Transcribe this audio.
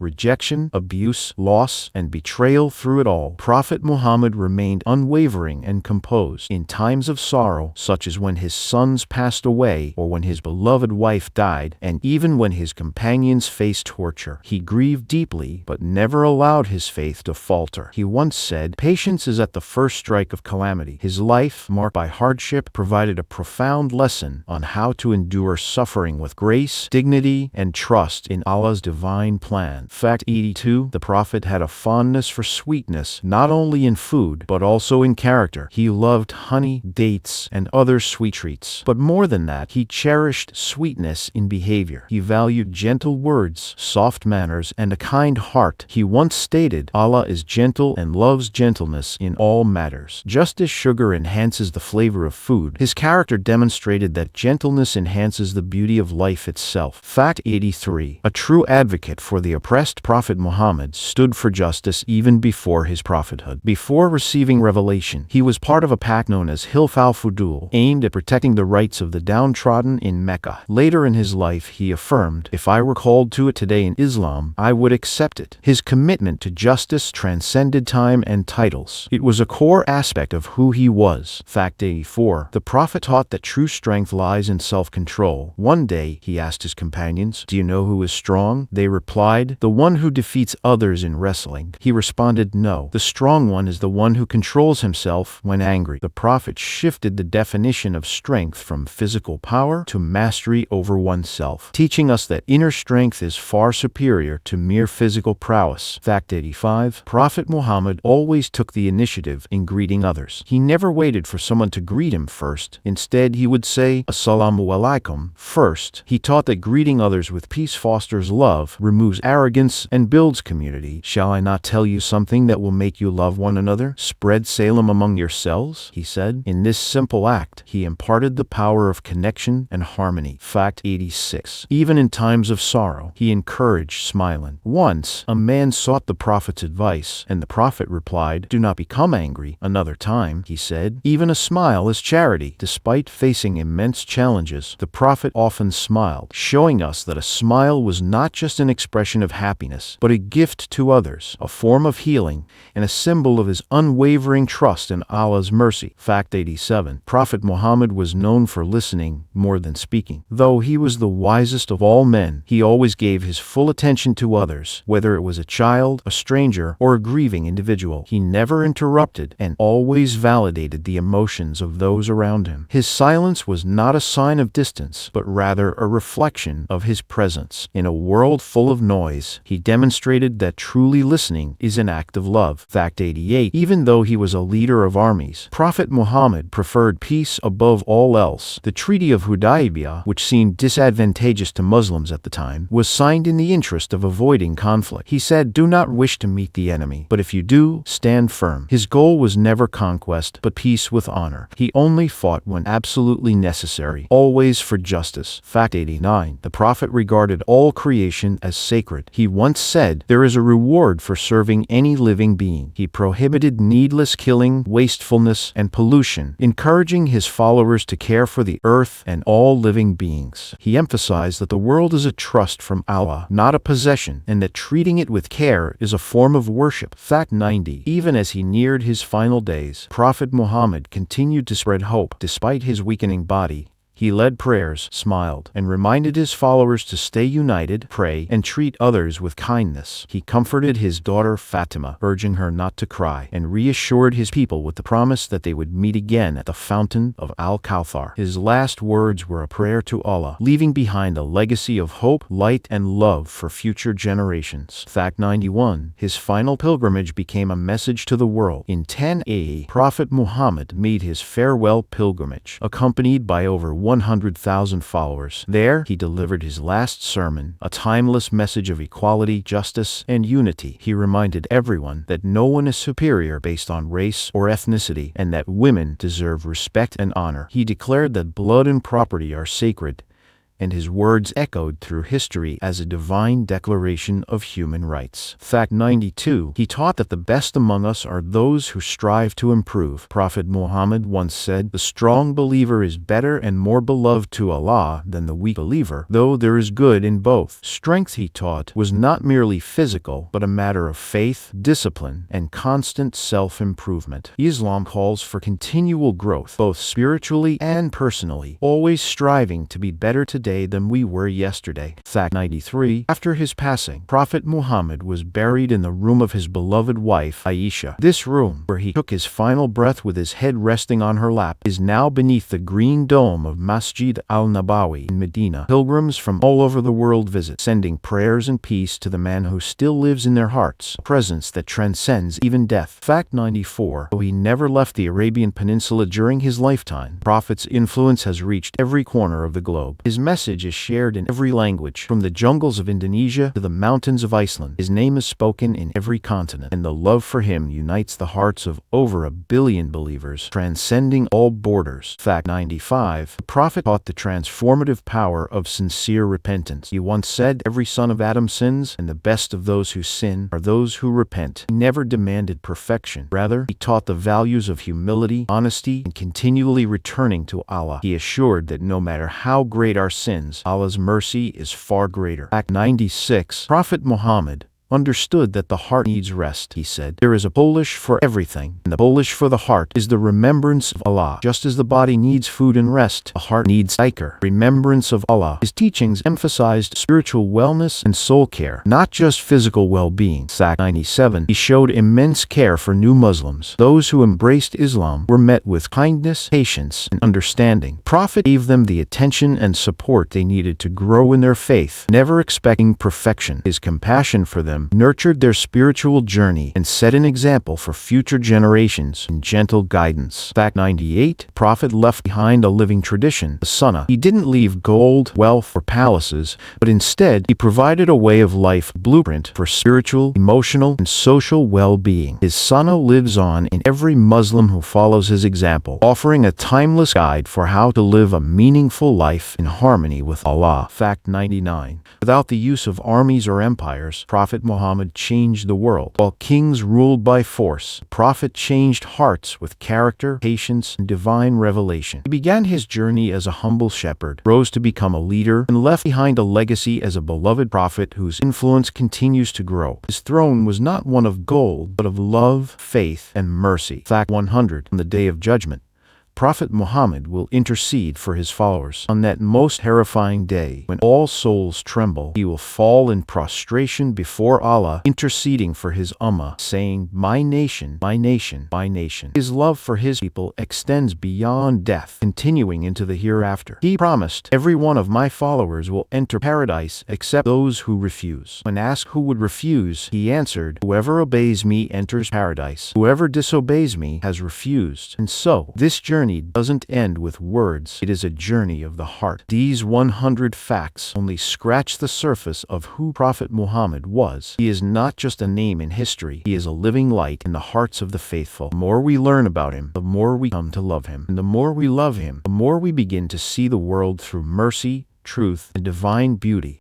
rejection, abuse, loss, and betrayal. Through it all, Prophet Muhammad remained unwavering and composed. In times of sorrow, such as when his sons passed away or when his beloved wife died, and even when his companions faced torture, he grieved deeply but never allowed his faith to falter. He once said, "Patience is at the first strike of calamity." His life, marked by hardship, provided a profound lesson on how to endure suffering with grace, dignity, and trust in Allah's divine plan. Fact 82. The Prophet had a fondness for sweetness, not only in food, but also in character. He loved honey, dates, and other sweet treats. But more than that, he cherished sweetness in behavior. He valued gentle words, soft manners, and a kind heart. He once stated, "Allah is gentle and loves gentleness in all matters." Just as sugar enhances the flavor of food, his character demonstrated that gentleness enhances the beauty of life itself. Fact 83. A true advocate for the oppressed, Prophet Muhammad stood for justice even before his prophethood. Before receiving revelation, he was part of a pact known as Hilf al-Fudul, aimed at protecting the rights of the downtrodden in Mecca. Later in his life, he affirmed, "If I were called to it today in Islam, I would accept it." His commitment to justice transcended time and titles. It was a core aspect of who he was. Fact 84. The Prophet taught that true strength lies in self-control. One day, he asked his companions, "Do you know who is strong?" They replied, "The one who defeats others in wrestling." He responded, "No, the strong one is the one who controls himself when angry." The Prophet shifted the definition of strength from physical power to mastery over oneself, teaching us that inner strength is far superior to mere physical prowess. Fact 85. Prophet Muhammad always took the initiative in greeting others. He never waited for someone to greet him first. Instead, he would say, "Assalamu alaikum," first. He taught that greeting others with peace fosters love, removes arrogance, and builds community. "Shall I not tell you something that will make you love one another? Spread salam among yourselves," he said. In this simple act, he imparted the power of connection and harmony. Fact 86. Even in times of sorrow, he encouraged smiling. Once, a man sought the Prophet's advice, and the Prophet replied, "Do not become angry." Another time, he said, "Even a smile is charity." Despite facing immense challenges, the Prophet often smiled, showing us that a smile was not just an expression of happiness, but a gift to others, a form of healing, and a symbol of his unwavering trust in Allah's mercy. Fact 87. Prophet Muhammad was known for listening more than speaking. Though he was the wisest of all men, he always gave his full attention to others, whether it was a child, a stranger, or a grieving individual. He never interrupted and always validated the emotions of those around him. His silence was not a sign of distance, but rather a reflection of his presence. In a world full of noise, he demonstrated that truly listening is an act of love. Fact 88. Even though he was a leader of armies, Prophet Muhammad preferred peace above all else. The Treaty of Hudaybiyah, which seemed disadvantageous to Muslims at the time, was signed in the interest of avoiding conflict. He said, "Do not wish to meet the enemy, but if you do, stand firm." His goal was never conquest, but peace with honor. He only fought when absolutely necessary, always for justice. Fact 89. The Prophet regarded all creation as sacred. He once said, "There is a reward for serving any living being." He prohibited needless killing, wastefulness, and pollution, encouraging his followers to care for the earth and all living beings. He emphasized that the world is a trust from Allah, not a possession, and that treating it with care is a form of worship. Fact 90. Even as he neared his final days, Prophet Muhammad continued to spread hope. Despite his weakening body, he led prayers, smiled, and reminded his followers to stay united, pray, and treat others with kindness. He comforted his daughter Fatima, urging her not to cry, and reassured his people with the promise that they would meet again at the fountain of Al-Kawthar. His last words were a prayer to Allah, leaving behind a legacy of hope, light, and love for future generations. Fact 91. His final pilgrimage became a message to the world. In 10 AD, Prophet Muhammad made his farewell pilgrimage, accompanied by over 100,000 followers. There, he delivered his last sermon, a timeless message of equality, justice, and unity. He reminded everyone that no one is superior based on race or ethnicity, and that women deserve respect and honor. He declared that blood and property are sacred, and his words echoed through history as a divine declaration of human rights. Fact 92. He taught that the best among us are those who strive to improve. Prophet Muhammad once said, "The strong believer is better and more beloved to Allah than the weak believer, though there is good in both." Strength, he taught, was not merely physical, but a matter of faith, discipline, and constant self-improvement. Islam calls for continual growth, both spiritually and personally, always striving to be better today than we were yesterday. Fact 93. After his passing, Prophet Muhammad was buried in the room of his beloved wife, Aisha. This room, where he took his final breath with his head resting on her lap, is now beneath the green dome of Masjid al-Nabawi in Medina. Pilgrims from all over the world visit, sending prayers and peace to the man who still lives in their hearts, a presence that transcends even death. Fact 94. Though he never left the Arabian Peninsula during his lifetime, the Prophet's influence has reached every corner of the globe. His message is shared in every language, from the jungles of Indonesia to the mountains of Iceland. His name is spoken in every continent, and the love for him unites the hearts of over 1 billion believers, transcending all borders. Fact 95. The Prophet taught the transformative power of sincere repentance. He once said, "Every son of Adam sins, and the best of those who sin are those who repent." He never demanded perfection. Rather, he taught the values of humility, honesty, and continually returning to Allah. He assured that no matter how great our sins, Allah's mercy is far greater. Fact 96. Prophet Muhammad understood that the heart needs rest. He said, "There is a polish for everything, and the polish for the heart is the remembrance of Allah. Just as the body needs food and rest, the heart needs dhikr, remembrance of Allah." His teachings emphasized spiritual wellness and soul care, not just physical well-being. Fact 97. He showed immense care for new Muslims. Those who embraced Islam were met with kindness, patience, and understanding. The Prophet gave them the attention and support they needed to grow in their faith, never expecting perfection. His compassion for them nurtured their spiritual journey and set an example for future generations in gentle guidance. Fact 98. The Prophet left behind a living tradition, the Sunnah. He didn't leave gold, wealth, or palaces, but instead he provided a way of life blueprint for spiritual, emotional, and social well-being. His Sunnah lives on in every Muslim who follows his example, offering a timeless guide for how to live a meaningful life in harmony with Allah. Fact 99. Without the use of armies or empires, Prophet Muhammad changed the world. While kings ruled by force, the Prophet changed hearts with character, patience, and divine revelation. He began his journey as a humble shepherd, rose to become a leader, and left behind a legacy as a beloved prophet whose influence continues to grow. His throne was not one of gold, but of love, faith, and mercy. Fact 100. On the Day of Judgment, Prophet Muhammad will intercede for his followers. On that most terrifying day, when all souls tremble, he will fall in prostration before Allah, interceding for his ummah, saying, "My nation, my nation, my nation." His love for his people extends beyond death, continuing into the hereafter. He promised, "Every one of my followers will enter paradise except those who refuse." When asked who would refuse, he answered, "Whoever obeys me enters paradise. Whoever disobeys me has refused." And so, this journey doesn't end with words. It is a journey of the heart. These 100 facts only scratch the surface of who Prophet Muhammad was. He is not just a name in history. He is a living light in the hearts of the faithful. The more we learn about him, the more we come to love him. And the more we love him, the more we begin to see the world through mercy, truth, and divine beauty.